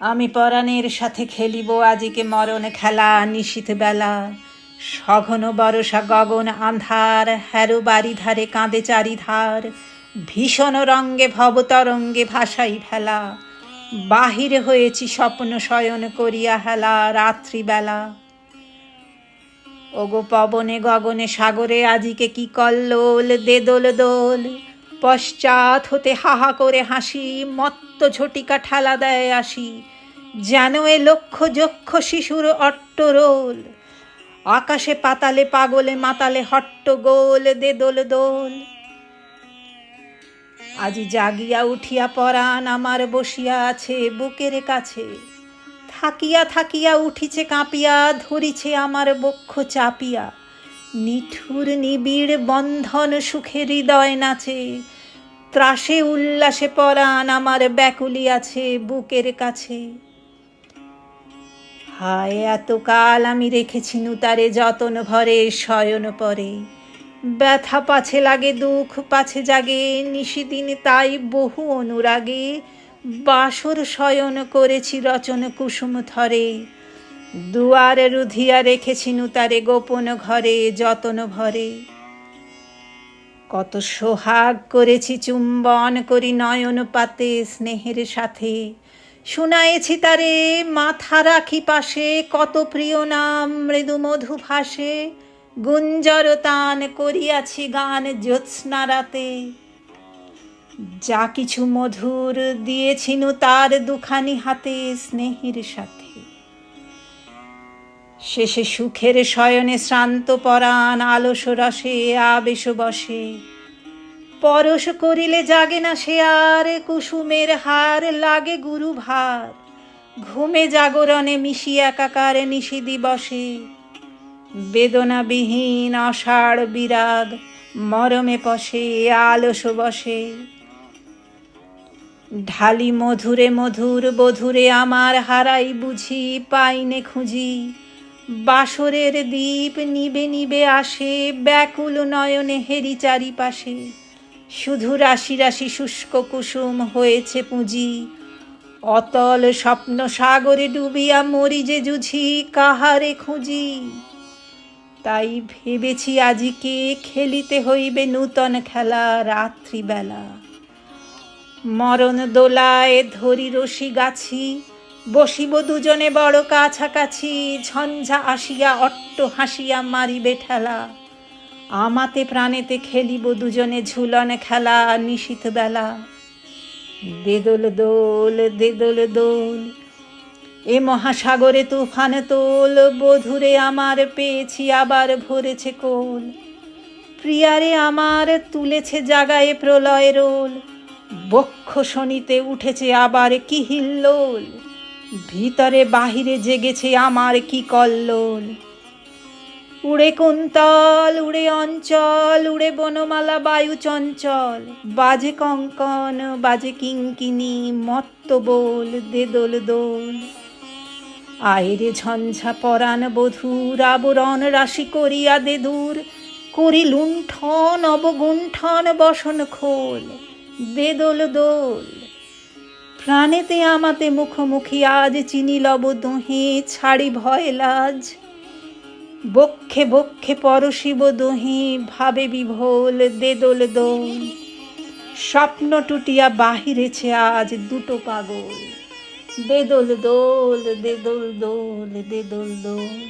আমি পরাণের সাথে খেলিব আজিকে মরণ খেলা নিশীথ বেলা। সঘন বরষা গগন আন্ধার, হ্যারো বাড়ি ধারে কাঁদে চারিধার। ভীষণ রঙ্গে ভবতরঙ্গে ভাসাই ফেলা। বাহির হয়েছি স্বপ্ন শয়ন করিয়া হেলা রাত্রিবেলা। ওগো পবনে গগনে সাগরে আজিকে কি কল্লোল, দে দোল দোল। পশ্চাৎ হতে হাহা করে হাসি, মত্ত ঝটিকা ঠেলা দেয় আসি। যেন এ লক্ষ যক্ষ শিশুর অট্টরোল। আকাশে পাতালে পাগলে মাতালে হট্টগোল, দে দোল দোল। আজি জাগিয়া উঠিয়া পরাণ আমার বসিয়া আছে বুকের কাছে। থাকিয়া থাকিয়া উঠিছে কাঁপিয়া, ধরিছে আমার বক্ষ চাপিয়া। নিঠুর নিবিড় বন্ধন সুখে হৃদয় নাচে। ত্রাসে উল্লাসে পরাণ আমার ব্যাকুলি আছে বুকের কাছে। হায় এতকাল আমি রেখেছি তারে যতন ভরে শয়ন পরে। ব্যথা পাছে লাগে দুঃখ পাছে জাগে, নিশিদিন তাই বহু অনুরাগে। বাসর শয়ন করেছি রচন কুসুম থরে। দুয়ারে রুধিয়া রেখেছি তারে গোপন ঘরে যতন ভরে। কত সোহাগ করেছি চুম্বন করি নয়ন পাতে স্নেহের সাথে। শুনায়েছি তারে মাথা রাখি পাশে, কত প্রিয় নাম মৃদু মধু ভাসে। গুঞ্জর তান করিয়াছি গান জ্যোৎস্না রাতে। যা কিছু মধুর দিয়েছি তার দুখানি হাতে স্নেহের সাথে। শেষে সুখের শয়নে শ্রান্ত পরাণ আলস রসে আবেশ বসে। পরশ করিলে জাগে না সে আর, কুসুমের হার লাগে গুরু ভার। ঘুমে জাগরণে মিশি একাকার নিশি দিবসে। বেদনাবিহীন অষাঢ় বিরাগ মরমে পশে আলস বসে। ঢালি মধুরে মধুর বধুরে আমার হারাই বুঝি পাইনে খুঁজি। বাসরের দীপ নিবে নিবে আসে, ব্যাকুল নয়নে হেরি চারিপাশে। শুধু রাশি রাশি শুষ্ক কুসুম হয়েছে পুঁজি। অতল স্বপ্ন সাগরে ডুবিয়া মরি যে জুঝি কাহারে খুঁজি। তাই ভেবেছি আজিকে খেলিতে হইবে নূতন খেলা রাত্রিবেলা। মরণ দোলায় ধরি রশি গাছি, বসিব দুজনে বড় কাছাকাছি। ঝঞ্ঝা আসিয়া অট্ট হাসিয়া মারিবে ঠেলা। আমাতে প্রাণেতে খেলিব দুজনে ঝুলন খেলা নিশীথ বেলা। দে দোল দোল দে দোল দোল, এ মহাসাগরে তুফান তোল। বধুরে আমার পেয়েছি আবার ভরেছে কোল। প্রিয়ারে আমার তুলেছে জাগায়ে প্রলয় রোল। বক্ষ শনিতে উঠেছে আবার কি হিল্লোল। ভিতরে বাহিরে জেগেছে আমার কি কল্লোল। উড়ে কুন্তল উড়ে অঞ্চল, উড়ে বনমালা বায়ু চঞ্চল। বাজে কঙ্কন বাজে কিঙ্কিনি, মত্ত বোল দে দোল দোল। আয়রে ঝঞ্ঝা পরাণ বধূর, আবরণ রাশি করিয়া দে দূর। করি লুণ্ঠন অবগুণ্ঠন বসন খোল, দে দোল দোল। প্রাণেতে আমাতে মুখোমুখি আজ চিনি লব দোহে, ছাড়ি ভয় লাজ। বক্ষে বক্ষে পরশিব দোহে, ভাবে বিভোল দে দোল দোল। স্বপ্ন টুটিয়া বাহিরেছে আজ দুটো পাগল। দে দোল দোল দে দোল দোল দে দোল দোল।